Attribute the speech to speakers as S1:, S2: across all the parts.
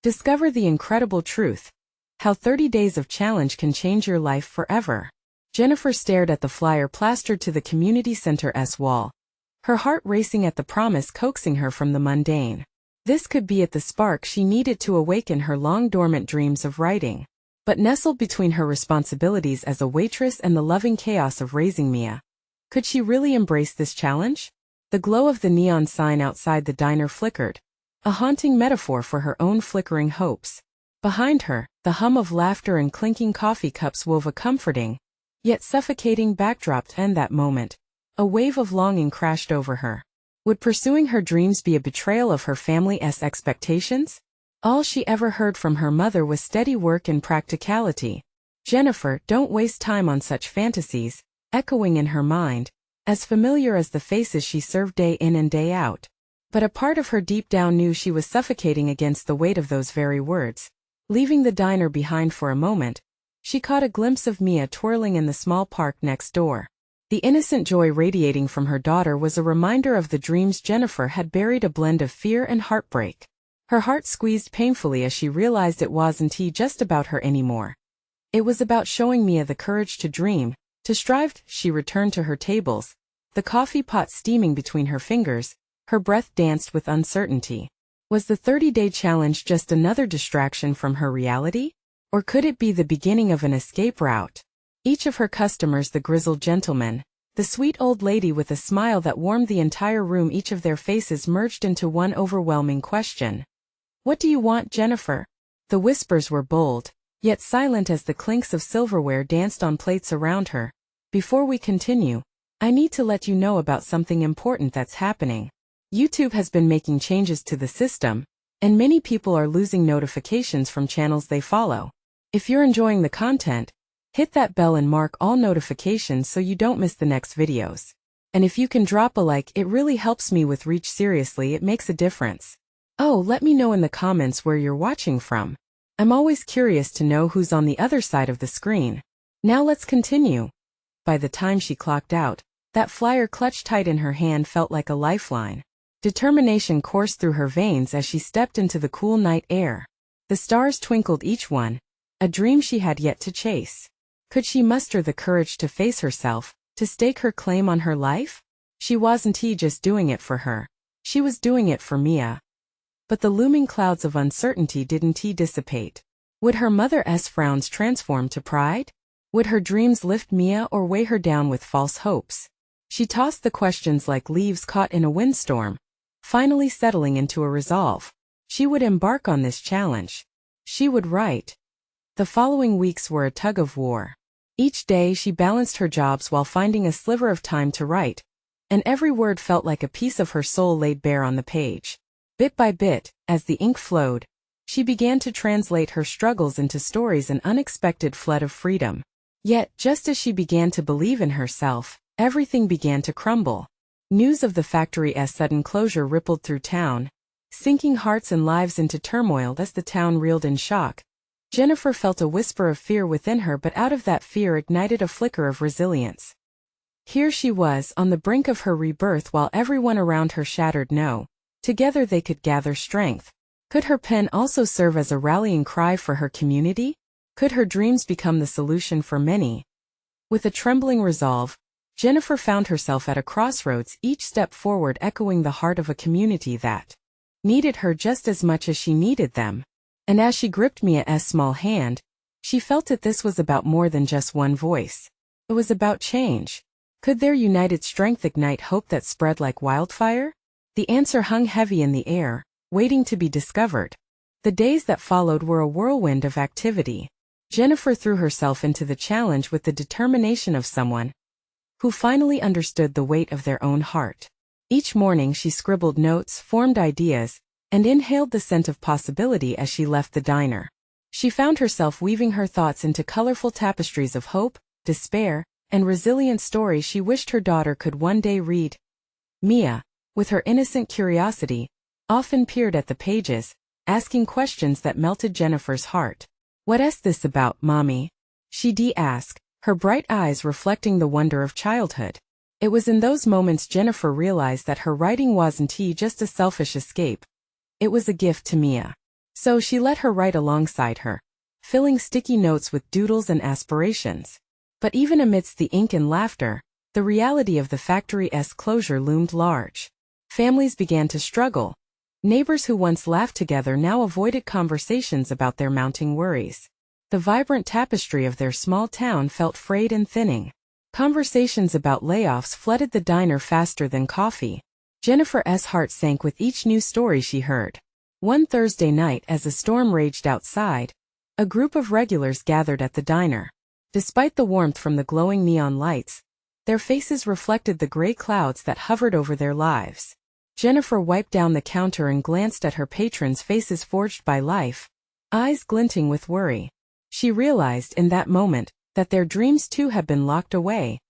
S1: Discover the incredible truth. How 30 days of challenge can change your life forever. Jennifer stared at the flyer plastered to the community center's wall, her heart racing at the promise coaxing her from the mundane. This could be the spark she needed to awaken her long-dormant dreams of writing. But nestled between her responsibilities as a waitress and the loving chaos of raising Mia, could she really embrace this challenge? The glow of the neon sign outside the diner flickered, a haunting metaphor for her own flickering hopes. Behind her, the hum of laughter and clinking coffee cups wove a comforting, yet suffocating backdrop, and that moment, a wave of longing crashed over her. Would pursuing her dreams be a betrayal of her family's expectations? All she ever heard from her mother was steady work and practicality. Jennifer, don't waste time on such fantasies, echoing in her mind, as familiar as the faces she served day in and day out. But a part of her deep down knew she was suffocating against the weight of those very words. Leaving the diner behind for a moment, she caught a glimpse of Mia twirling in the small park next door. The innocent joy radiating from her daughter was a reminder of the dreams Jennifer had buried, a blend of fear and heartbreak. Her heart squeezed painfully as she realized it wasn't just about her anymore. It was about showing Mia the courage to dream, to strive. She returned to her tables, the coffee pot steaming between her fingers, her breath danced with uncertainty. Was the 30-day challenge just another distraction from her reality? Or could it be the beginning of an escape route? Each of her customers, the grizzled gentleman, the sweet old lady with a smile that warmed the entire room, each of their faces merged into one overwhelming question. What do you want, Jennifer? The whispers were bold, yet silent as the clinks of silverware danced on plates around her. Before we continue, I need to let you know about something important that's happening. YouTube has been making changes to the system, and many people are losing notifications from channels they follow. If you're enjoying the content, hit that bell and mark all notifications so you don't miss the next videos. And if you can drop a like, it really helps me with reach. Seriously, it makes a difference. Oh, let me know in the comments where you're watching from. I'm always curious to know who's on the other side of the screen. Now let's continue. By the time she clocked out, that flyer clutched tight in her hand felt like a lifeline. Determination coursed through her veins as she stepped into the cool night air. The stars twinkled, each one a dream she had yet to chase. Could she muster the courage to face herself, to stake her claim on her life? She wasn't just doing it for her. She was doing it for Mia. But the looming clouds of uncertainty didn't dissipate. Would her mother's frowns transform to pride? Would her dreams lift Mia or weigh her down with false hopes? She tossed the questions like leaves caught in a windstorm, finally settling into a resolve. She would embark on this challenge. She would write. The following weeks were a tug-of-war. Each day she balanced her jobs while finding a sliver of time to write, and every word felt like a piece of her soul laid bare on the page. Bit by bit, as the ink flowed, she began to translate her struggles into stories, an unexpected flood of freedom. Yet, just as she began to believe in herself, everything began to crumble. News of the factory's sudden closure rippled through town, sinking hearts and lives into turmoil as the town reeled in shock. Jennifer felt a whisper of fear within her, but out of that fear ignited a flicker of resilience. Here she was, on the brink of her rebirth while everyone around her shattered. No. Together they could gather strength. Could her pen also serve as a rallying cry for her community? Could her dreams become the solution for many? With a trembling resolve, Jennifer found herself at a crossroads, each step forward echoing the heart of a community that needed her just as much as she needed them. And as she gripped Mia's small hand, she felt that this was about more than just one voice. It was about change. Could their united strength ignite hope that spread like wildfire? The answer hung heavy in the air, waiting to be discovered. The days that followed were a whirlwind of activity. Jennifer threw herself into the challenge with the determination of someone who finally understood the weight of their own heart. Each morning she scribbled notes, formed ideas, and inhaled the scent of possibility as she left the diner. She found herself weaving her thoughts into colorful tapestries of hope, despair, and resilient stories she wished her daughter could one day read. Mia, with her innocent curiosity, often peered at the pages, asking questions that melted Jennifer's heart. "What's this about, Mommy?" she'd ask, her bright eyes reflecting the wonder of childhood. It was in those moments Jennifer realized that her writing wasn't just a selfish escape. It was a gift to Mia. So she let her write alongside her, filling sticky notes with doodles and aspirations. But even amidst the ink and laughter, the reality of the factory's closure loomed large. Families began to struggle. Neighbors who once laughed together now avoided conversations about their mounting worries. The vibrant tapestry of their small town felt frayed and thinning. Conversations about layoffs flooded the diner faster than coffee. Jennifer's heart sank with each new story she heard. One Thursday night, as a storm raged outside, a group of regulars gathered at the diner. Despite the warmth from the glowing neon lights, their faces reflected the gray clouds that hovered over their lives. Jennifer wiped down the counter and glanced at her patrons' faces forged by life, eyes glinting with worry. She realized in that moment that their dreams too had been locked away,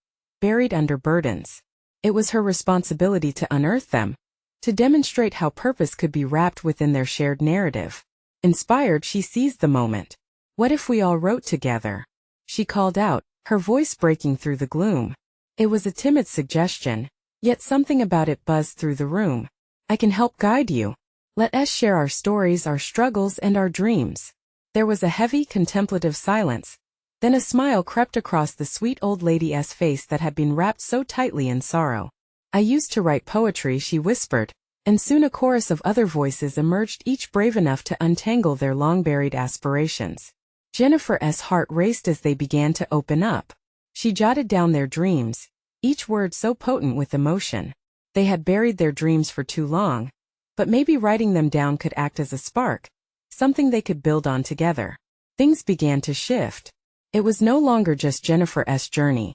S1: buried under burdens. It was her responsibility to unearth them, to demonstrate how purpose could be wrapped within their shared narrative. Inspired, she seized the moment. "What if we all wrote together?" she called out, her voice breaking through the gloom. It was a timid suggestion, yet something about it buzzed through the room. "I can help guide you. Let us share our stories, our struggles, and our dreams." There was a heavy, contemplative silence. Then a smile crept across the sweet old lady's face that had been wrapped so tightly in sorrow. "I used to write poetry," she whispered, and soon a chorus of other voices emerged, each brave enough to untangle their long-buried aspirations. Jennifer's heart raced as they began to open up. She jotted down their dreams, each word so potent with emotion. They had buried their dreams for too long, but maybe writing them down could act as a spark, something they could build on together. Things began to shift. It was no longer just Jennifer's journey.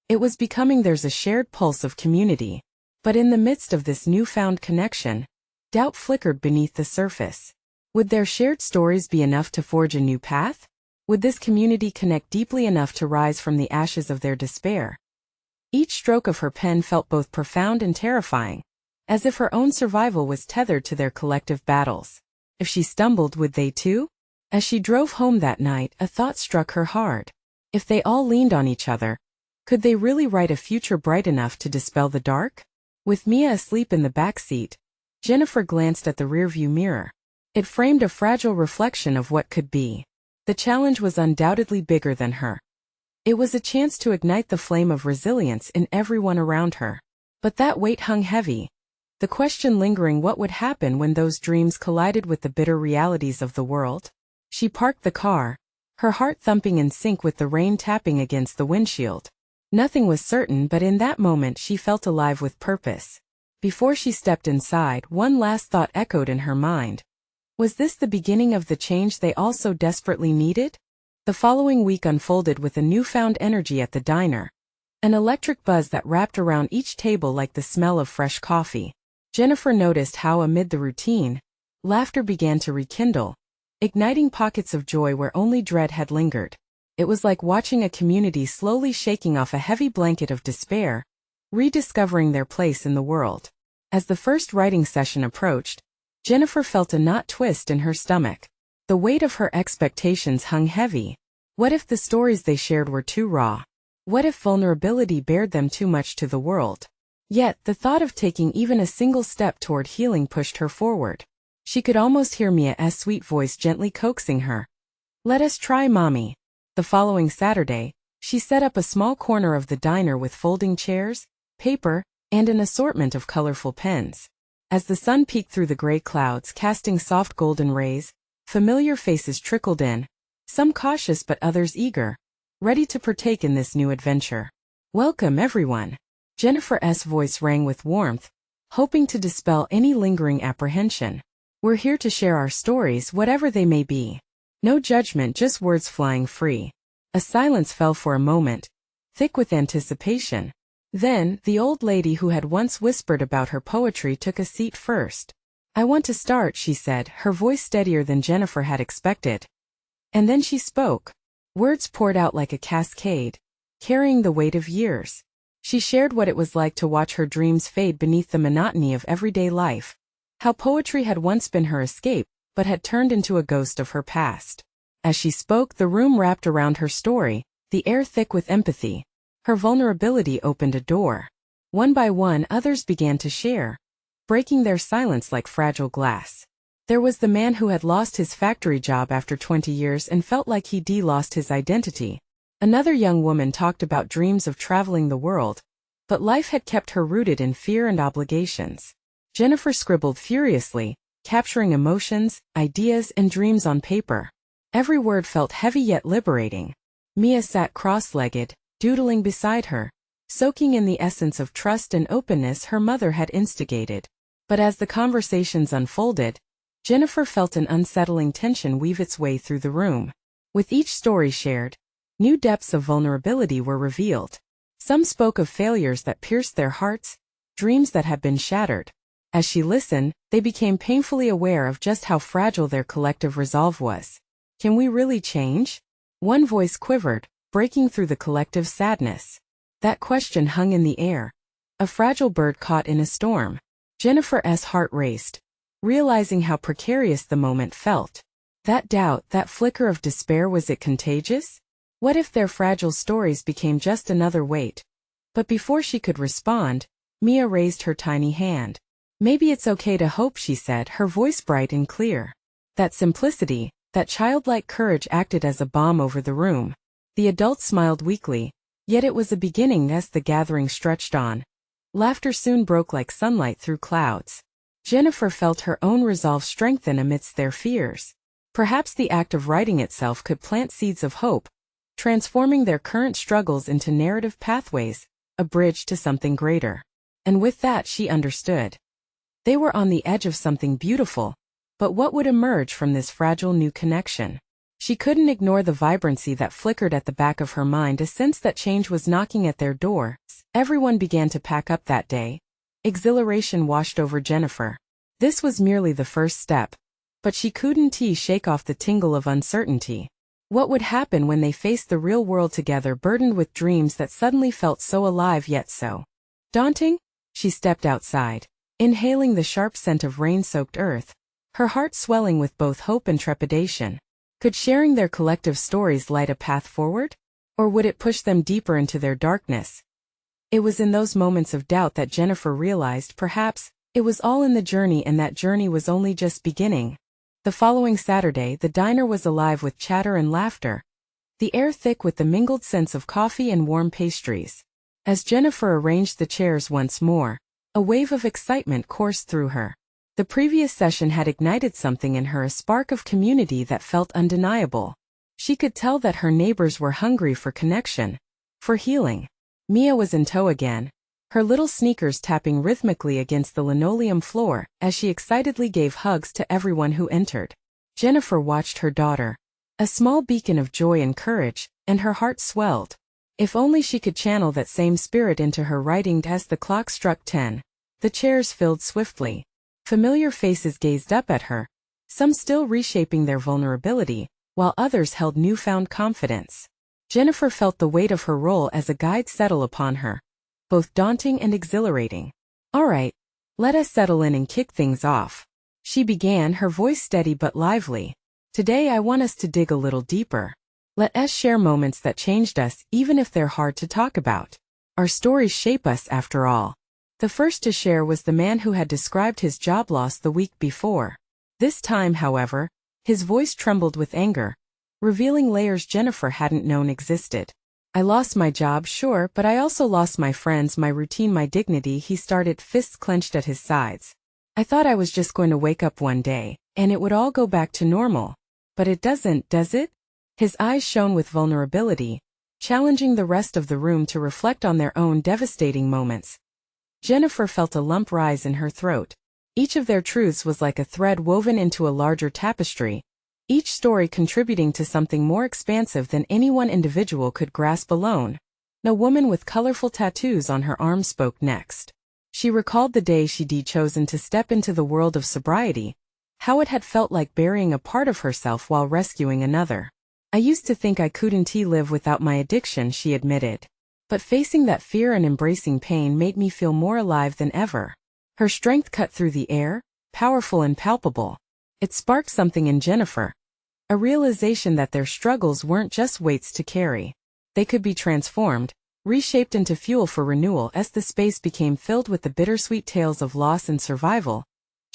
S1: It was becoming theirs, a shared pulse of community. But in the midst of this newfound connection, doubt flickered beneath the surface. Would their shared stories be enough to forge a new path? Would this community connect deeply enough to rise from the ashes of their despair? Each stroke of her pen felt both profound and terrifying, as if her own survival was tethered to their collective battles. If she stumbled, would they too? As she drove home that night, a thought struck her hard. If they all leaned on each other, could they really write a future bright enough to dispel the dark? With Mia asleep in the back seat, Jennifer glanced at the rearview mirror. It framed a fragile reflection of what could be. The challenge was undoubtedly bigger than her. It was a chance to ignite the flame of resilience in everyone around her. But that weight hung heavy. The question lingering, what would happen when those dreams collided with the bitter realities of the world? She parked the car, her heart thumping in sync with the rain tapping against the windshield. Nothing was certain, but in that moment she felt alive with purpose. Before she stepped inside, one last thought echoed in her mind. Was this the beginning of the change they all so desperately needed? The following week unfolded with a newfound energy at the diner. An electric buzz that wrapped around each table like the smell of fresh coffee. Jennifer noticed how amid the routine, laughter began to rekindle, igniting pockets of joy where only dread had lingered. It was like watching a community slowly shaking off a heavy blanket of despair, rediscovering their place in the world. As the first writing session approached, Jennifer felt a knot twist in her stomach. The weight of her expectations hung heavy. What if the stories they shared were too raw? What if vulnerability bared them too much to the world? Yet, the thought of taking even a single step toward healing pushed her forward. She could almost hear Mia's sweet voice gently coaxing her. "Let us try, Mommy." The following Saturday, she set up a small corner of the diner with folding chairs, paper, and an assortment of colorful pens. As the sun peeked through the gray clouds, casting soft golden rays, familiar faces trickled in, some cautious but others eager, ready to partake in this new adventure. "Welcome, everyone." Jennifer's voice rang with warmth, hoping to dispel any lingering apprehension. "We're here to share our stories, whatever they may be. No judgment, just words flying free." A silence fell for a moment, thick with anticipation. Then, the old lady who had once whispered about her poetry took a seat first. "I want to start," she said, her voice steadier than Jennifer had expected. And then she spoke. Words poured out like a cascade, carrying the weight of years. She shared what it was like to watch her dreams fade beneath the monotony of everyday life. How poetry had once been her escape, but had turned into a ghost of her past. As she spoke, the room wrapped around her story, the air thick with empathy. Her vulnerability opened a door. One by one, others began to share, breaking their silence like fragile glass. There was the man who had lost his factory job after 20 years and felt like he'd lost his identity. Another young woman talked about dreams of traveling the world, but life had kept her rooted in fear and obligations. Jennifer scribbled furiously, capturing emotions, ideas, and dreams on paper. Every word felt heavy yet liberating. Mia sat cross-legged, doodling beside her, soaking in the essence of trust and openness her mother had instigated. But as the conversations unfolded, Jennifer felt an unsettling tension weave its way through the room. With each story shared, new depths of vulnerability were revealed. Some spoke of failures that pierced their hearts, dreams that had been shattered. As she listened, they became painfully aware of just how fragile their collective resolve was. Can we really change? One voice quivered, breaking through the collective sadness. That question hung in the air, a fragile bird caught in a storm. Jennifer's heart raced, realizing how precarious the moment felt. That doubt, that flicker of despair, was it contagious? What if their fragile stories became just another weight? But before she could respond, Mia raised her tiny hand. Maybe it's okay to hope, she said, her voice bright and clear. That simplicity, that childlike courage acted as a balm over the room. The adults smiled weakly, yet it was a beginning as the gathering stretched on. Laughter soon broke like sunlight through clouds. Jennifer felt her own resolve strengthen amidst their fears. Perhaps the act of writing itself could plant seeds of hope, transforming their current struggles into narrative pathways, a bridge to something greater. And with that, she understood. They were on the edge of something beautiful, but what would emerge from this fragile new connection? She couldn't ignore the vibrancy that flickered at the back of her mind, a sense that change was knocking at their door. Everyone began to pack up that day. Exhilaration washed over Jennifer. This was merely the first step, but she couldn't shake off the tingle of uncertainty. What would happen when they faced the real world together, burdened with dreams that suddenly felt so alive yet so daunting? She stepped outside, inhaling the sharp scent of rain-soaked earth, her heart swelling with both hope and trepidation. Could sharing their collective stories light a path forward? Or would it push them deeper into their darkness? It was in those moments of doubt that Jennifer realized perhaps it was all in the journey, and that journey was only just beginning. The following Saturday, the diner was alive with chatter and laughter, the air thick with the mingled scents of coffee and warm pastries. As Jennifer arranged the chairs once more, a wave of excitement coursed through her. The previous session had ignited something in her, a spark of community that felt undeniable. She could tell that her neighbors were hungry for connection, for healing. Mia was in tow again, her little sneakers tapping rhythmically against the linoleum floor as she excitedly gave hugs to everyone who entered. Jennifer watched her daughter, a small beacon of joy and courage, and her heart swelled. If only she could channel that same spirit into her writing. As the clock struck 10, the chairs filled swiftly. Familiar faces gazed up at her, some still reshaping their vulnerability, while others held newfound confidence. Jennifer felt the weight of her role as a guide settle upon her, both daunting and exhilarating. All right, let us settle in and kick things off. She began, her voice steady but lively. Today I want us to dig a little deeper. Let us share moments that changed us, even if they're hard to talk about. Our stories shape us, after all. The first to share was the man who had described his job loss the week before. This time, however, his voice trembled with anger, revealing layers Jennifer hadn't known existed. I lost my job, sure, but I also lost my friends, my routine, my dignity. He started, fists clenched at his sides. I thought I was just going to wake up one day, and it would all go back to normal. But it doesn't, does it? His eyes shone with vulnerability, challenging the rest of the room to reflect on their own devastating moments. Jennifer felt a lump rise in her throat. Each of their truths was like a thread woven into a larger tapestry, each story contributing to something more expansive than any one individual could grasp alone. A woman with colorful tattoos on her arm spoke next. She recalled the day she'd chosen to step into the world of sobriety, how it had felt like burying a part of herself while rescuing another. I used to think I couldn't live without my addiction, she admitted. But facing that fear and embracing pain made me feel more alive than ever. Her strength cut through the air, powerful and palpable. It sparked something in Jennifer, a realization that their struggles weren't just weights to carry. They could be transformed, reshaped into fuel for renewal. As the space became filled with the bittersweet tales of loss and survival,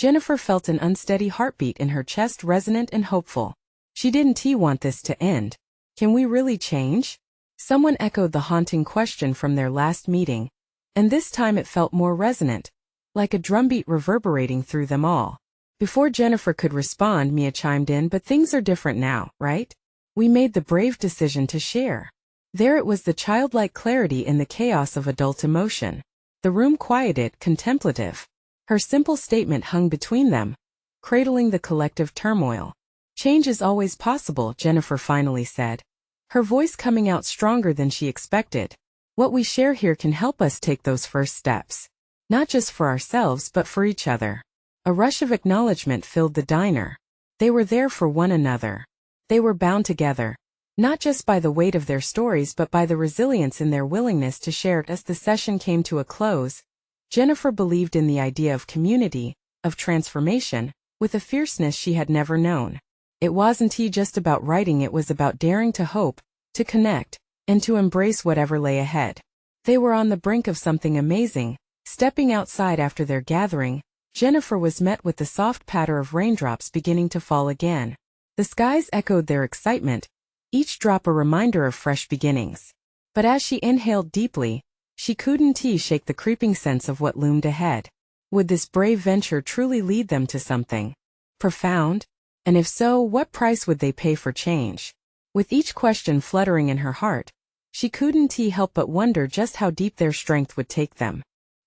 S1: Jennifer felt an unsteady heartbeat in her chest, resonant and hopeful. She didn't want this to end. Can we really change? Someone echoed the haunting question from their last meeting, and this time it felt more resonant, like a drumbeat reverberating through them all. Before Jennifer could respond, Mia chimed in, but things are different now, right? We made the brave decision to share. There it was, the childlike clarity in the chaos of adult emotion. The room quieted, contemplative. Her simple statement hung between them, cradling the collective turmoil. Change is always possible, Jennifer finally said, her voice coming out stronger than she expected. What we share here can help us take those first steps. Not just for ourselves but for each other. A rush of acknowledgement filled the diner. They were there for one another. They were bound together, not just by the weight of their stories but by the resilience in their willingness to share it. As the session came to a close, Jennifer believed in the idea of community, of transformation, with a fierceness she had never known. It wasn't just about writing, it was about daring to hope, to connect, and to embrace whatever lay ahead. They were on the brink of something amazing. Stepping outside after their gathering, Jennifer was met with the soft patter of raindrops beginning to fall again. The skies echoed their excitement, each drop a reminder of fresh beginnings. But as she inhaled deeply, she couldn't shake the creeping sense of what loomed ahead. Would this brave venture truly lead them to something profound? And if so, what price would they pay for change? With each question fluttering in her heart, she couldn't help but wonder just how deep their strength would take them.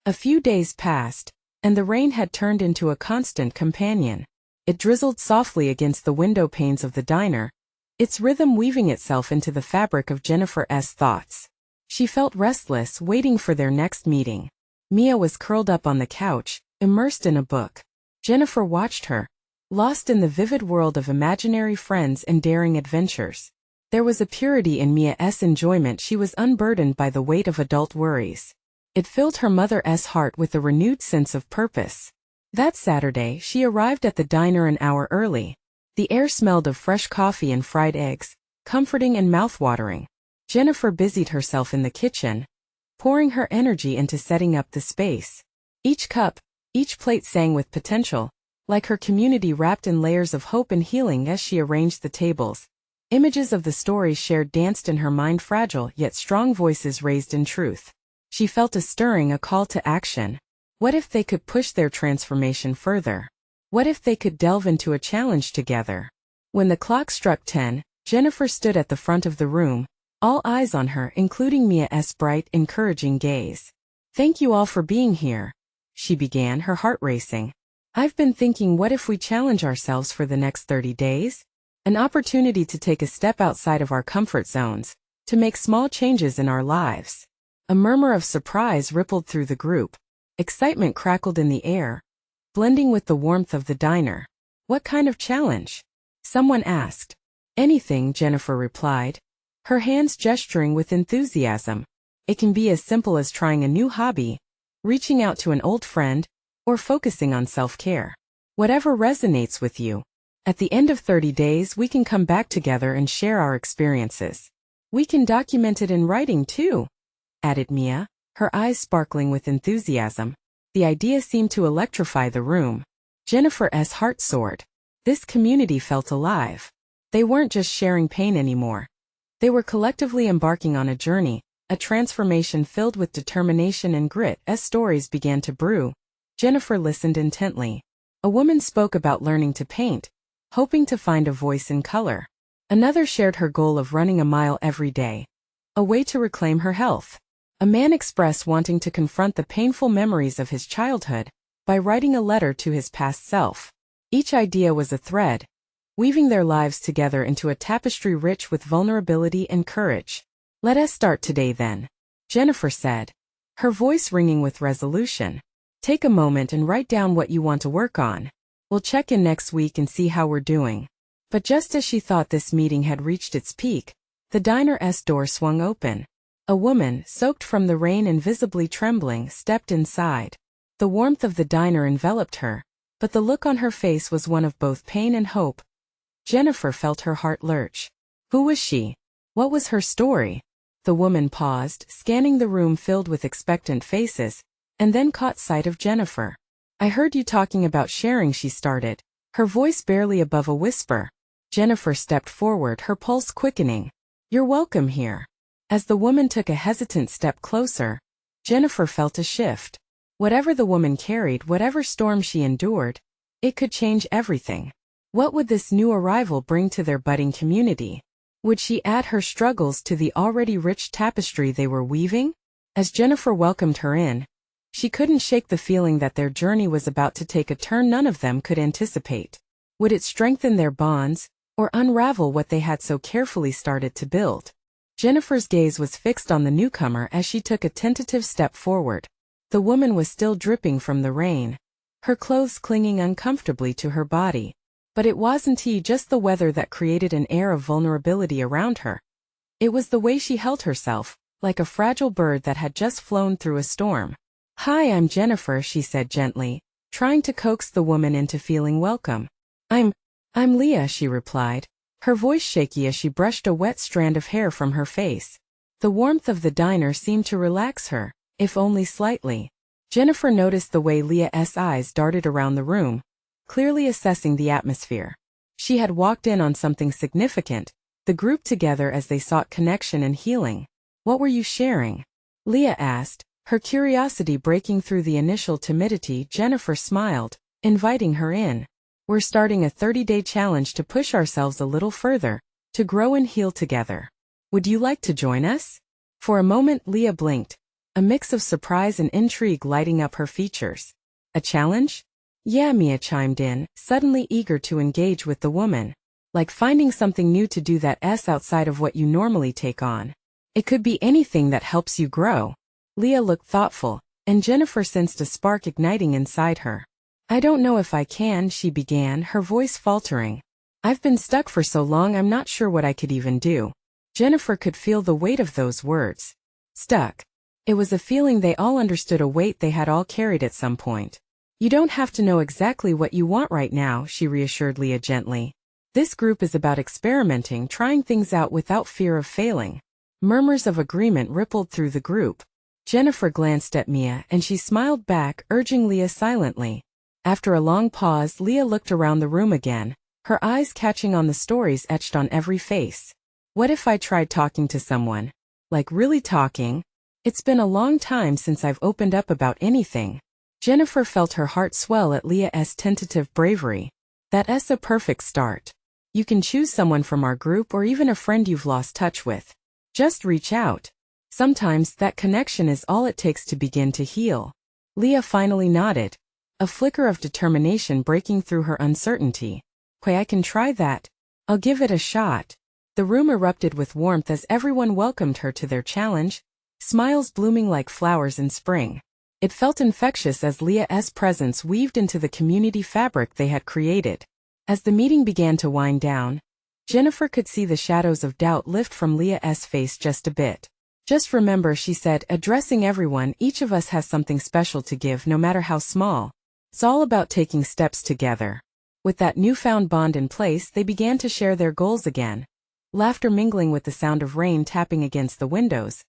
S1: A few days passed, and the rain had turned into a constant companion. It drizzled softly against the window panes of the diner, its rhythm weaving itself into the fabric of Jennifer's thoughts. She felt restless, waiting for their next meeting. Mia was curled up on the couch, immersed in a book. Jennifer watched her, lost in the vivid world of imaginary friends and daring adventures. There was a purity in Mia's enjoyment. She was unburdened by the weight of adult worries. It filled her mother's heart with a renewed sense of purpose. That Saturday, she arrived at the diner an hour early. The air smelled of fresh coffee and fried eggs, comforting and mouthwatering. Jennifer busied herself in the kitchen, pouring her energy into setting up the space. Each cup, each plate sang with potential, like her community wrapped in layers of hope and healing. As she arranged the tables, images of the stories shared danced in her mind, fragile yet strong voices raised in truth. She felt a stirring, a call to action. What if they could push their transformation further? What if they could delve into a challenge together? When the clock struck 10, Jennifer stood at the front of the room, all eyes on her, including Mia's bright, encouraging gaze. "Thank you all for being here," she began, her heart racing. "I've been thinking, what if we challenge ourselves for the next 30 days? An opportunity to take a step outside of our comfort zones, to make small changes in our lives." A murmur of surprise rippled through the group. Excitement crackled in the air, blending with the warmth of the diner. "What kind of challenge?" someone asked. "Anything," Jennifer replied, her hands gesturing with enthusiasm. "It can be as simple as trying a new hobby, reaching out to an old friend, or focusing on self-care. Whatever resonates with you. At the end of 30 days, we can come back together and share our experiences. We can document it in writing too," added Mia, her eyes sparkling with enthusiasm. The idea seemed to electrify the room. Jennifer's heart soared. This community felt alive. They weren't just sharing pain anymore. They were collectively embarking on a journey, a transformation filled with determination and grit. As stories began to brew, Jennifer listened intently. A woman spoke about learning to paint, hoping to find a voice in color. Another shared her goal of running a mile every day, a way to reclaim her health. A man expressed wanting to confront the painful memories of his childhood by writing a letter to his past self. Each idea was a thread, weaving their lives together into a tapestry rich with vulnerability and courage. "Let us start today then," Jennifer said, her voice ringing with resolution. "Take a moment and write down what you want to work on. We'll check in next week and see how we're doing." But just as she thought this meeting had reached its peak, the diner's door swung open. A woman, soaked from the rain and visibly trembling, stepped inside. The warmth of the diner enveloped her, but the look on her face was one of both pain and hope. Jennifer felt her heart lurch. Who was she? What was her story? The woman paused, scanning the room filled with expectant faces, and then caught sight of Jennifer. I heard you talking about sharing, she started, her voice barely above a whisper. Jennifer stepped forward, her pulse quickening. You're welcome here. As the woman took a hesitant step closer, Jennifer felt a shift. Whatever the woman carried, whatever storm she endured, it could change everything. What would this new arrival bring to their budding community? Would she add her struggles to the already rich tapestry they were weaving? As Jennifer welcomed her in, she couldn't shake the feeling that their journey was about to take a turn none of them could anticipate. Would it strengthen their bonds, or unravel what they had so carefully started to build? Jennifer's gaze was fixed on the newcomer as she took a tentative step forward. The woman was still dripping from the rain, her clothes clinging uncomfortably to her body. But it wasn't just the weather that created an air of vulnerability around her. It was the way she held herself, like a fragile bird that had just flown through a storm. Hi, I'm Jennifer, she said gently, trying to coax the woman into feeling welcome. I'm Leah, she replied, her voice shaky as she brushed a wet strand of hair from her face. The warmth of the diner seemed to relax her, if only slightly. Jennifer noticed the way Leah's eyes darted around the room, clearly assessing the atmosphere. She had walked in on something significant, the group together as they sought connection and healing. What were you sharing? Leah asked, her curiosity breaking through the initial timidity. Jennifer smiled, inviting her in. We're starting a 30-day challenge to push ourselves a little further, to grow and heal together. Would you like to join us? For a moment Leah blinked, a mix of surprise and intrigue lighting up her features. A challenge? Yeah, Mia chimed in, suddenly eager to engage with the woman. Like finding something new to do that's outside of what you normally take on. It could be anything that helps you grow. Leah looked thoughtful, and Jennifer sensed a spark igniting inside her. I don't know if I can, she began, her voice faltering. I've been stuck for so long I'm not sure what I could even do. Jennifer could feel the weight of those words. Stuck. It was a feeling they all understood, a weight they had all carried at some point. You don't have to know exactly what you want right now, she reassured Leah gently. This group is about experimenting, trying things out without fear of failing. Murmurs of agreement rippled through the group. Jennifer glanced at Mia and she smiled back, urging Leah silently. After a long pause, Leah looked around the room again, her eyes catching on the stories etched on every face. What if I tried talking to someone? Like really talking? It's been a long time since I've opened up about anything. Jennifer felt her heart swell at Leah's tentative bravery. That's a perfect start. You can choose someone from our group or even a friend you've lost touch with. Just reach out. Sometimes that connection is all it takes to begin to heal. Leah finally nodded, a flicker of determination breaking through her uncertainty. Okay, I can try that. I'll give it a shot. The room erupted with warmth as everyone welcomed her to their challenge, smiles blooming like flowers in spring. It felt infectious as Leah's presence weaved into the community fabric they had created. As the meeting began to wind down, Jennifer could see the shadows of doubt lift from Leah's face just a bit. Just remember, she said, addressing everyone, each of us has something special to give, no matter how small. It's all about taking steps together. With that newfound bond in place, they began to share their goals again, laughter mingling with the sound of rain tapping against the windows.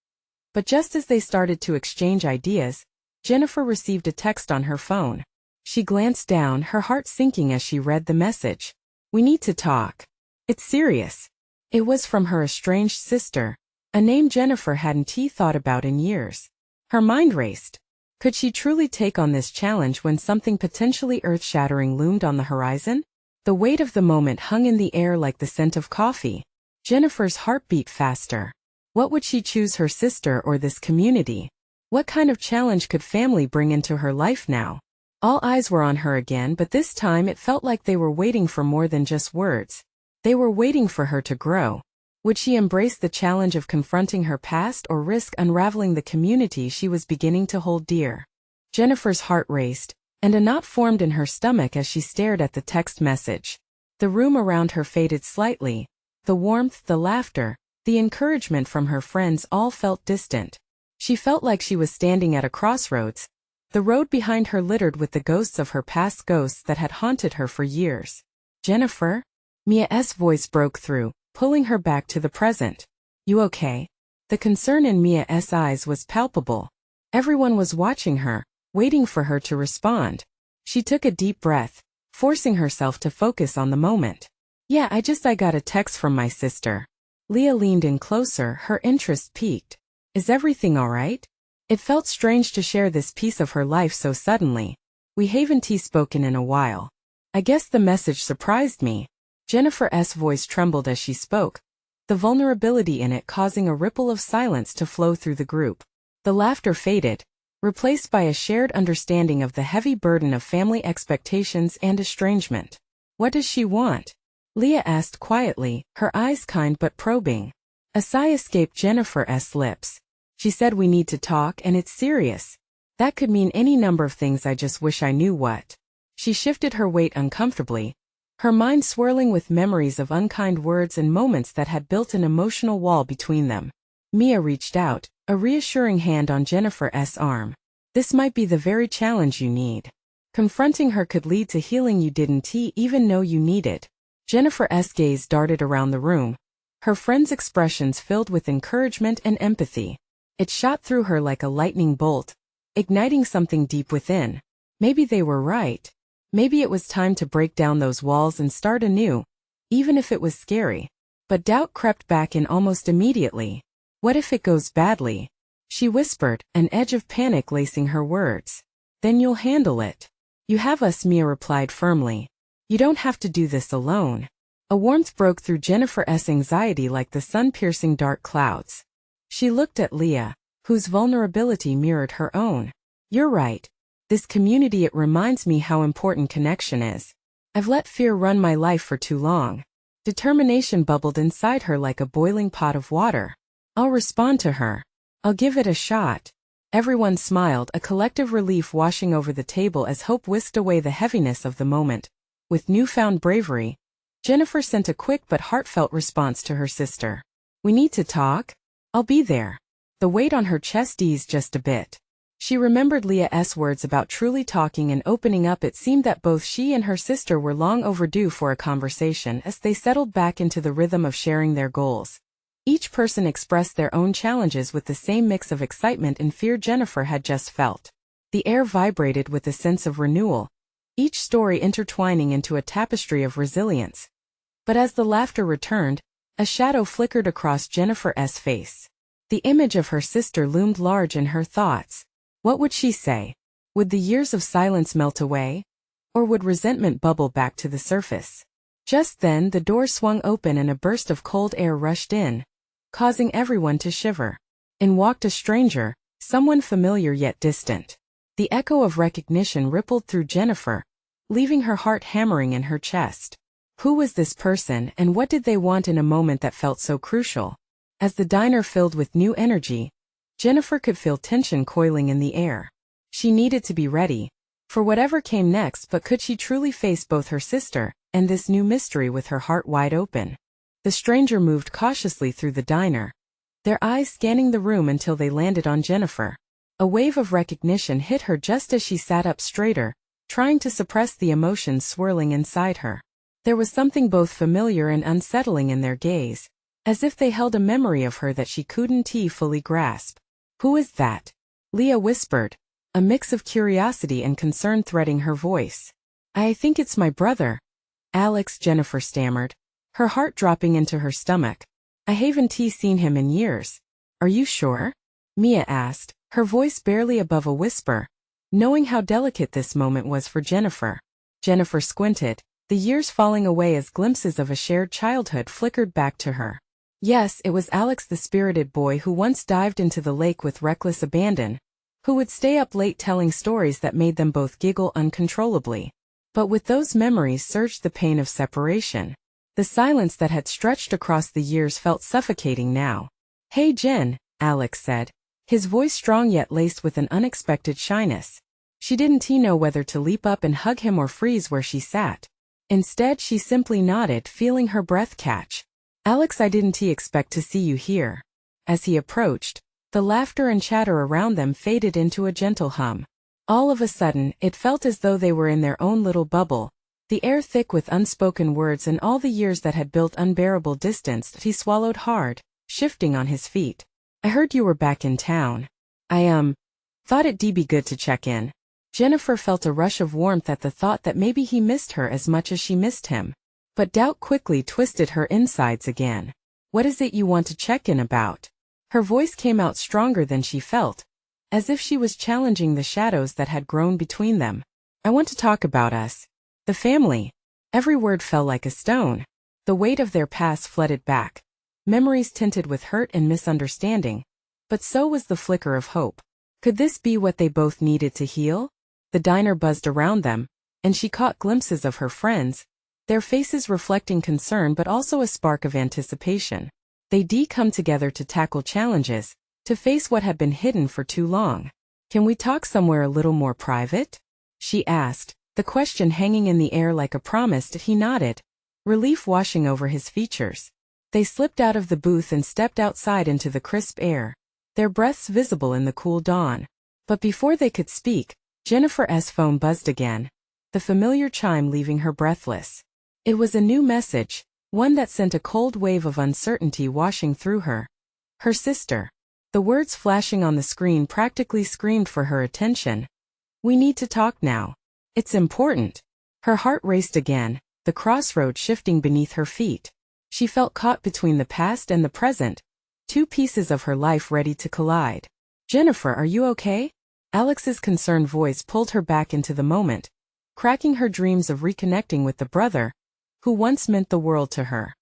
S1: But just as they started to exchange ideas, Jennifer received a text on her phone. She glanced down, her heart sinking as she read the message. We need to talk. It's serious. It was from her estranged sister, a name Jennifer hadn't thought about in years. Her mind raced. Could she truly take on this challenge when something potentially earth-shattering loomed on the horizon? The weight of the moment hung in the air like the scent of coffee. Jennifer's heart beat faster. What would she choose, her sister or this community? What kind of challenge could family bring into her life now? All eyes were on her again, but this time it felt like they were waiting for more than just words. They were waiting for her to grow. Would she embrace the challenge of confronting her past or risk unraveling the community she was beginning to hold dear? Jennifer's heart raced, and a knot formed in her stomach as she stared at the text message. The room around her faded slightly. The warmth, the laughter, the encouragement from her friends all felt distant. She felt like she was standing at a crossroads, the road behind her littered with the ghosts of her past, ghosts that had haunted her for years. Jennifer? Mia's voice broke through, pulling her back to the present. You okay? The concern in Mia's eyes was palpable. Everyone was watching her, waiting for her to respond. She took a deep breath, forcing herself to focus on the moment. Yeah, I got a text from my sister. Leah leaned in closer, her interest piqued. Is everything all right? It felt strange to share this piece of her life so suddenly. We haven't spoken in a while. I guess the message surprised me. Jennifer's voice trembled as she spoke, the vulnerability in it causing a ripple of silence to flow through the group. The laughter faded, replaced by a shared understanding of the heavy burden of family expectations and estrangement. What does she want? Leah asked quietly, her eyes kind but probing. A sigh escaped Jennifer's lips. She said, we need to talk and it's serious. That could mean any number of things, I just wish I knew what. She shifted her weight uncomfortably, her mind swirling with memories of unkind words and moments that had built an emotional wall between them. Mia reached out, a reassuring hand on Jennifer's arm. This might be the very challenge you need. Confronting her could lead to healing you didn't even know you needed. Jennifer's gaze darted around the room, her friend's expressions filled with encouragement and empathy. It shot through her like a lightning bolt, igniting something deep within. Maybe they were right. Maybe it was time to break down those walls and start anew, even if it was scary. But doubt crept back in almost immediately. What if it goes badly? She whispered, an edge of panic lacing her words. Then you'll handle it. You have us, Mia replied firmly. You don't have to do this alone. A warmth broke through Jennifer's anxiety like the sun-piercing dark clouds. She looked at Leah, whose vulnerability mirrored her own. You're right. This community, it reminds me how important connection is. I've let fear run my life for too long. Determination bubbled inside her like a boiling pot of water. I'll respond to her. I'll give it a shot. Everyone smiled, a collective relief washing over the table as hope whisked away the heaviness of the moment. With newfound bravery, Jennifer sent a quick but heartfelt response to her sister. We need to talk? I'll be there. The weight on her chest eased just a bit. She remembered Leah's words about truly talking and opening up. It seemed that both she and her sister were long overdue for a conversation as they settled back into the rhythm of sharing their goals. Each person expressed their own challenges with the same mix of excitement and fear Jennifer had just felt. The air vibrated with a sense of renewal, each story intertwining into a tapestry of resilience. But as the laughter returned, a shadow flickered across Jennifer's face. The image of her sister loomed large in her thoughts. What would she say? Would the years of silence melt away? Or would resentment bubble back to the surface? Just then the door swung open and a burst of cold air rushed in, causing everyone to shiver. In walked a stranger, someone familiar yet distant. The echo of recognition rippled through Jennifer, leaving her heart hammering in her chest. Who was this person and what did they want in a moment that felt so crucial? As the diner filled with new energy, Jennifer could feel tension coiling in the air. She needed to be ready for whatever came next, but could she truly face both her sister and this new mystery with her heart wide open? The stranger moved cautiously through the diner, their eyes scanning the room until they landed on Jennifer. A wave of recognition hit her just as she sat up straighter, trying to suppress the emotions swirling inside her. There was something both familiar and unsettling in their gaze, as if they held a memory of her that she couldn't fully grasp. Who is that? Leah whispered, a mix of curiosity and concern threading her voice. I think it's my brother. Alex, Jennifer stammered, her heart dropping into her stomach. I haven't seen him in years. Are you sure? Mia asked, her voice barely above a whisper, knowing how delicate this moment was for Jennifer. Jennifer squinted, the years falling away as glimpses of a shared childhood flickered back to her. Yes, it was Alex, the spirited boy who once dived into the lake with reckless abandon, who would stay up late telling stories that made them both giggle uncontrollably. But with those memories surged the pain of separation. The silence that had stretched across the years felt suffocating now. Hey Jen, Alex said, his voice strong yet laced with an unexpected shyness. She didn't know whether to leap up and hug him or freeze where she sat. Instead, she simply nodded, feeling her breath catch. Alex, I didn't expect to see you here. As he approached, the laughter and chatter around them faded into a gentle hum. All of a sudden, it felt as though they were in their own little bubble, the air thick with unspoken words and all the years that had built unbearable distance. He swallowed hard, shifting on his feet. I heard you were back in town. I thought it'd be good to check in. Jennifer felt a rush of warmth at the thought that maybe he missed her as much as she missed him. But doubt quickly twisted her insides again. What is it you want to check in about? Her voice came out stronger than she felt, as if she was challenging the shadows that had grown between them. I want to talk about us. The family. Every word fell like a stone. The weight of their past flooded back. Memories tinted with hurt and misunderstanding. But so was the flicker of hope. Could this be what they both needed to heal? The diner buzzed around them, and she caught glimpses of her friends, their faces reflecting concern but also a spark of anticipation. They'd come together to tackle challenges, to face what had been hidden for too long. Can we talk somewhere a little more private? She asked, the question hanging in the air like a promise. He nodded, relief washing over his features. They slipped out of the booth and stepped outside into the crisp air, their breaths visible in the cool dawn. But before they could speak, Jennifer's phone buzzed again, the familiar chime leaving her breathless. It was a new message, one that sent a cold wave of uncertainty washing through her. Her sister. The words flashing on the screen practically screamed for her attention. We need to talk now. It's important. Her heart raced again, the crossroad shifting beneath her feet. She felt caught between the past and the present, two pieces of her life ready to collide. Jennifer, are you okay? Alex's concerned voice pulled her back into the moment, cracking her dreams of reconnecting with the brother who once meant the world to her.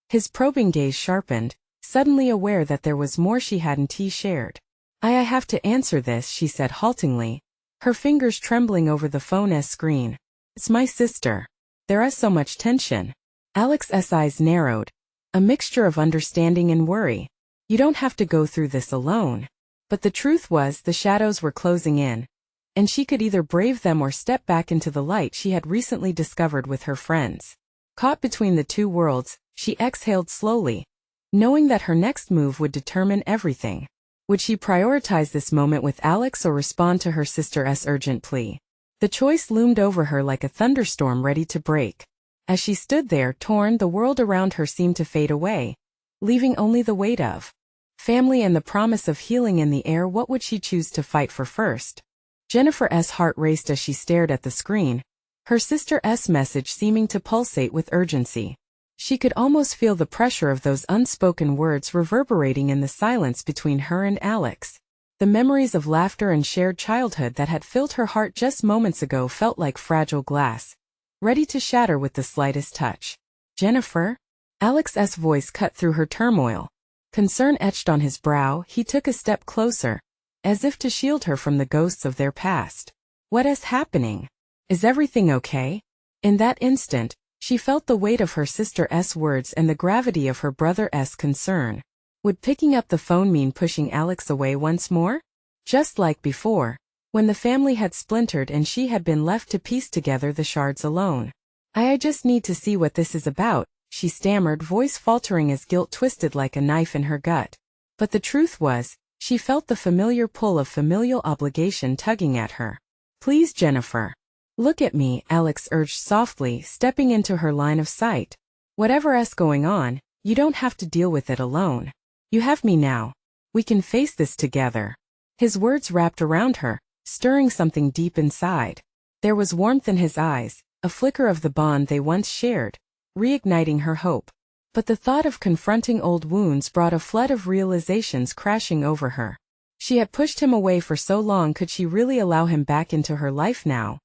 S1: His probing gaze sharpened, suddenly aware that there was more she hadn't shared. I have to answer this, she said haltingly, her fingers trembling over the phone's screen. It's my sister. There is so much tension. Alex's eyes narrowed, a mixture of understanding and worry. You don't have to go through this alone. But the truth was the shadows were closing in, and she could either brave them or step back into the light she had recently discovered with her friends. Caught between the two worlds, she exhaled slowly, knowing that her next move would determine everything. Would she prioritize this moment with Alex or respond to her sister's urgent plea? The choice loomed over her like a thunderstorm ready to break. As she stood there, torn, the world around her seemed to fade away, leaving only the weight of family and the promise of healing in the air. What would she choose to fight for first? Jennifer's heart raced as she stared at the screen, her sister's message seeming to pulsate with urgency. She could almost feel the pressure of those unspoken words reverberating in the silence between her and Alex. The memories of laughter and shared childhood that had filled her heart just moments ago felt like fragile glass, ready to shatter with the slightest touch. Jennifer? Alex's voice cut through her turmoil. Concern etched on his brow. He took a step closer, as if to shield her from the ghosts of their past. What is happening? Is everything okay? In that instant, she felt the weight of her sister's words and the gravity of her brother's concern. Would picking up the phone mean pushing Alex away once more? Just like before, when the family had splintered and she had been left to piece together the shards alone. I just need to see what this is about, she stammered, voice faltering as guilt twisted like a knife in her gut. But the truth was, she felt the familiar pull of familial obligation tugging at her. Please, Jennifer. Look at me, Alex urged softly, stepping into her line of sight. Whatever's going on, you don't have to deal with it alone. You have me now. We can face this together. His words wrapped around her, stirring something deep inside. There was warmth in his eyes, a flicker of the bond they once shared, reigniting her hope. But the thought of confronting old wounds brought a flood of realizations crashing over her. She had pushed him away for so long. Could she really allow him back into her life now?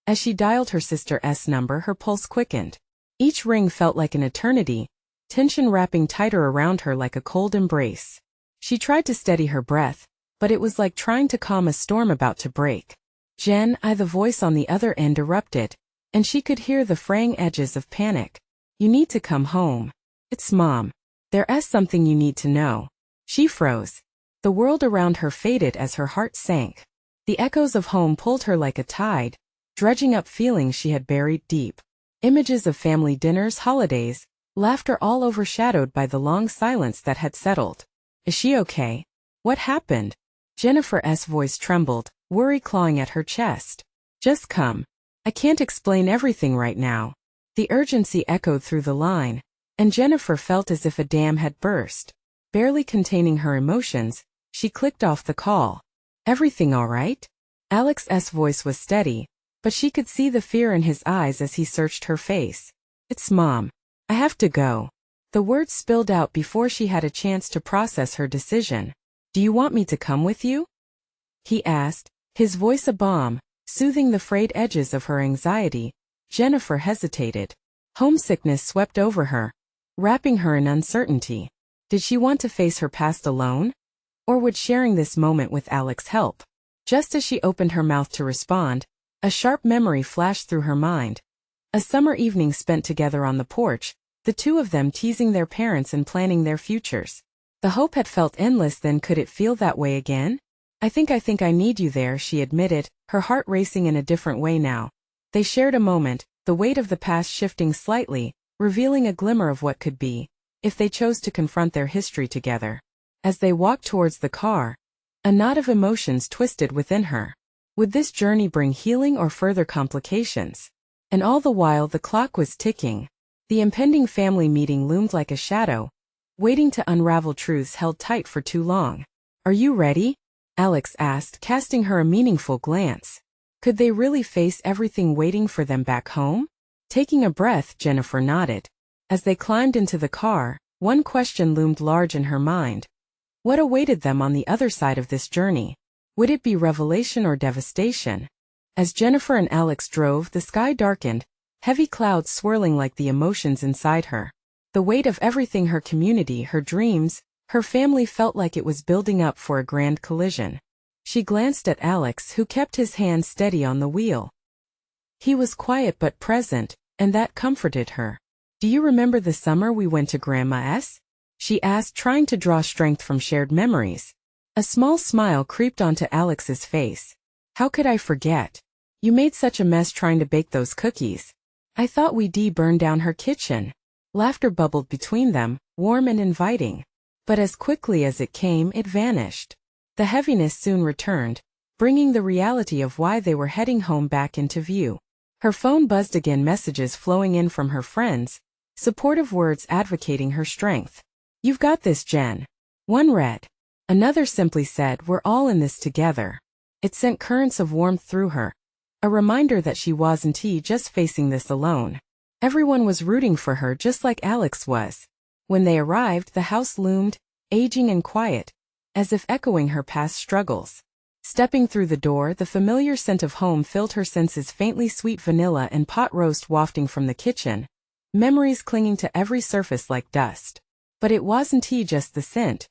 S1: As she dialed her sister's number, her pulse quickened. Each ring felt like an eternity, tension wrapping tighter around her like a cold embrace. She tried to steady her breath, but it was like trying to calm a storm about to break. Jen, the voice on the other end erupted, and she could hear the fraying edges of panic. You need to come home. It's Mom. There's something you need to know. She froze. The world around her faded as her heart sank. The echoes of home pulled her like a tide, dredging up feelings she had buried deep. Images of family dinners, holidays, laughter, all overshadowed by the long silence that had settled. Is she okay? What happened? Jennifer's voice trembled, worry clawing at her chest. Just come. I can't explain everything right now. The urgency echoed through the line, and Jennifer felt as if a dam had burst. Barely containing her emotions, she clicked off the call. Everything all right? Alex's voice was steady, but she could see the fear in his eyes as he searched her face. "It's Mom. I have to go." The words spilled out before she had a chance to process her decision. "Do you want me to come with you?" he asked, his voice a balm, soothing the frayed edges of her anxiety. Jennifer hesitated. Homesickness swept over her, wrapping her in uncertainty. Did she want to face her past alone? Or would sharing this moment with Alex help? Just as she opened her mouth to respond, a sharp memory flashed through her mind. A summer evening spent together on the porch, the two of them teasing their parents and planning their futures. The hope had felt endless. Then could it feel that way again? I think I need you there," she admitted, her heart racing in a different way now. They shared a moment, the weight of the past shifting slightly, revealing a glimmer of what could be, if they chose to confront their history together. As they walked towards the car, a knot of emotions twisted within her. Would this journey bring healing or further complications? And all the while the clock was ticking. The impending family meeting loomed like a shadow, waiting to unravel truths held tight for too long. "Are you ready?" Alex asked, casting her a meaningful glance. Could they really face everything waiting for them back home? Taking a breath, Jennifer nodded. As they climbed into the car, one question loomed large in her mind. What awaited them on the other side of this journey? Would it be revelation or devastation? As Jennifer and Alex drove, the sky darkened, heavy clouds swirling like the emotions inside her. The weight of everything, her community, her dreams, her family, felt like it was building up for a grand collision. She glanced at Alex, who kept his hand steady on the wheel. He was quiet but present, and that comforted her. "Do you remember the summer we went to Grandma's?" she asked, trying to draw strength from shared memories. A small smile creeped onto Alex's face. "How could I forget? You made such a mess trying to bake those cookies. I thought we'd burn down her kitchen." Laughter bubbled between them, warm and inviting. But as quickly as it came, it vanished. The heaviness soon returned, bringing the reality of why they were heading home back into view. Her phone buzzed again, messages flowing in from her friends, supportive words advocating her strength. "You've got this, Jen." One read. Another simply said, "We're all in this together." It sent currents of warmth through her, a reminder that she wasn't just facing this alone. Everyone was rooting for her just like Alex was. When they arrived, the house loomed, aging and quiet, as if echoing her past struggles. Stepping through the door, the familiar scent of home filled her senses, faintly sweet vanilla and pot roast wafting from the kitchen, memories clinging to every surface like dust. But it wasn't just the scent.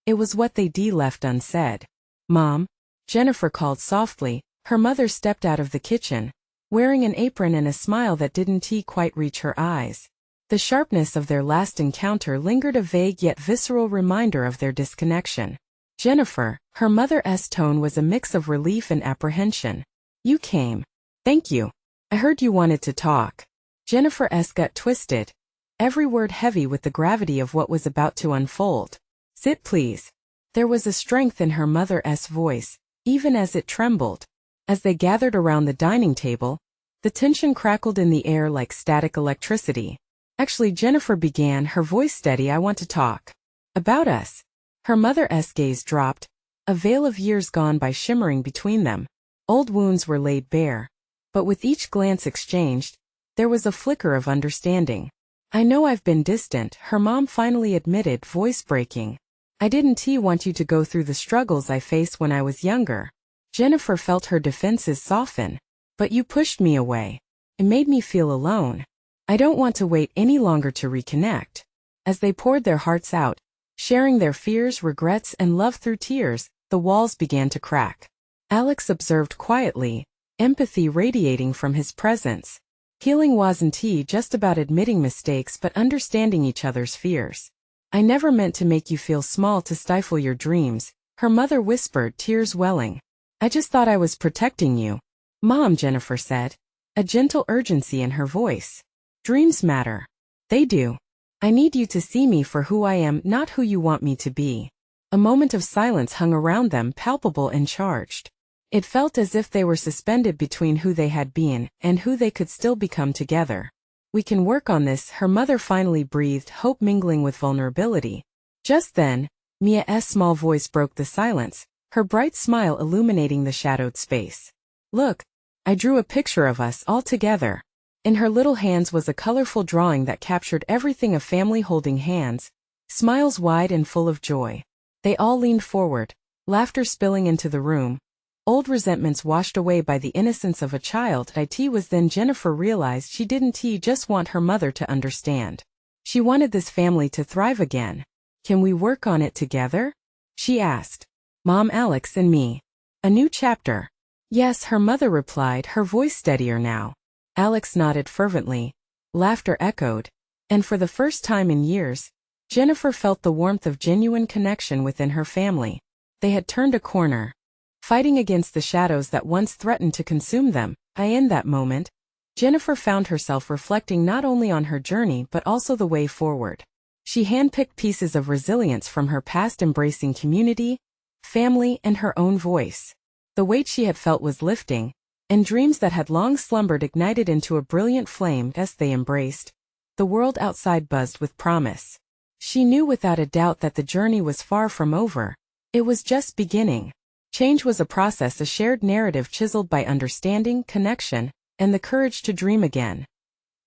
S1: It was what they left unsaid. "Mom," Jennifer called softly. Her mother stepped out of the kitchen, wearing an apron and a smile that didn't quite reach her eyes. The sharpness of their last encounter lingered, a vague yet visceral reminder of their disconnection. "Jennifer," her mother's tone was a mix of relief and apprehension. "You came. Thank you. I heard you wanted to talk." Jennifer's gut twisted, every word heavy with the gravity of what was about to unfold. "Sit, please." There was a strength in her mother's voice, even as it trembled. As they gathered around the dining table, the tension crackled in the air like static electricity. "Actually," Jennifer began, her voice steady, "I want to talk about us." Her mother's gaze dropped, a veil of years gone by shimmering between them. Old wounds were laid bare. But with each glance exchanged, there was a flicker of understanding. "I know I've been distant," her mom finally admitted, voice breaking. "I didn't want you to go through the struggles I faced when I was younger." Jennifer felt her defenses soften. "But you pushed me away. It made me feel alone. I don't want to wait any longer to reconnect." As they poured their hearts out, sharing their fears, regrets, and love through tears, the walls began to crack. Alex observed quietly, empathy radiating from his presence. Healing wasn't just about admitting mistakes but understanding each other's fears. "I never meant to make you feel small, to stifle your dreams," her mother whispered, tears welling. "I just thought I was protecting you." "Mom," Jennifer said, a gentle urgency in her voice. "Dreams matter. They do. I need you to see me for who I am, not who you want me to be." A moment of silence hung around them, palpable and charged. It felt as if they were suspended between who they had been and who they could still become together. "We can work on this," her mother finally breathed, hope mingling with vulnerability. Just then, Mia's small voice broke the silence, her bright smile illuminating the shadowed space. "Look, I drew a picture of us all together." In her little hands was a colorful drawing that captured everything: a family holding hands, smiles wide and full of joy. They all leaned forward, laughter spilling into the room, old resentments washed away by the innocence of a child. It was then Jennifer realized she didn't just want her mother to understand. She wanted this family to thrive again. "Can we work on it together?" she asked. "Mom, Alex, and me. A new chapter." "Yes," her mother replied, her voice steadier now. Alex nodded fervently. Laughter echoed. And for the first time in years, Jennifer felt the warmth of genuine connection within her family. They had turned a corner, fighting against the shadows that once threatened to consume them. In that moment, Jennifer found herself reflecting not only on her journey but also the way forward. She handpicked pieces of resilience from her past, embracing community, family, and her own voice. The weight she had felt was lifting, and dreams that had long slumbered ignited into a brilliant flame as they embraced. The world outside buzzed with promise. She knew without a doubt that the journey was far from over. It was just beginning. Change was a process, a shared narrative chiseled by understanding, connection, and the courage to dream again.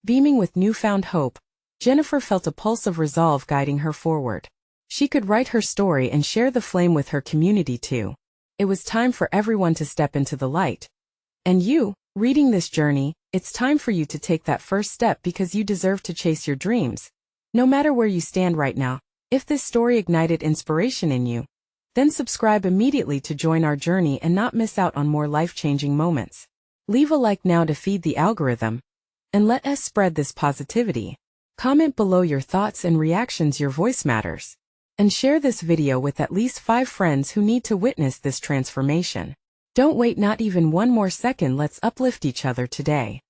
S1: Beaming with newfound hope, Jennifer felt a pulse of resolve guiding her forward. She could write her story and share the flame with her community too. It was time for everyone to step into the light. And you, reading this journey, it's time for you to take that first step, because you deserve to chase your dreams. No matter where you stand right now, if this story ignited inspiration in you, then subscribe immediately to join our journey and not miss out on more life-changing moments. Leave a like now to feed the algorithm, and let us spread this positivity. Comment below your thoughts and reactions, your voice matters. And share this video with at least 5 friends who need to witness this transformation. Don't wait not even one more second, let's uplift each other today.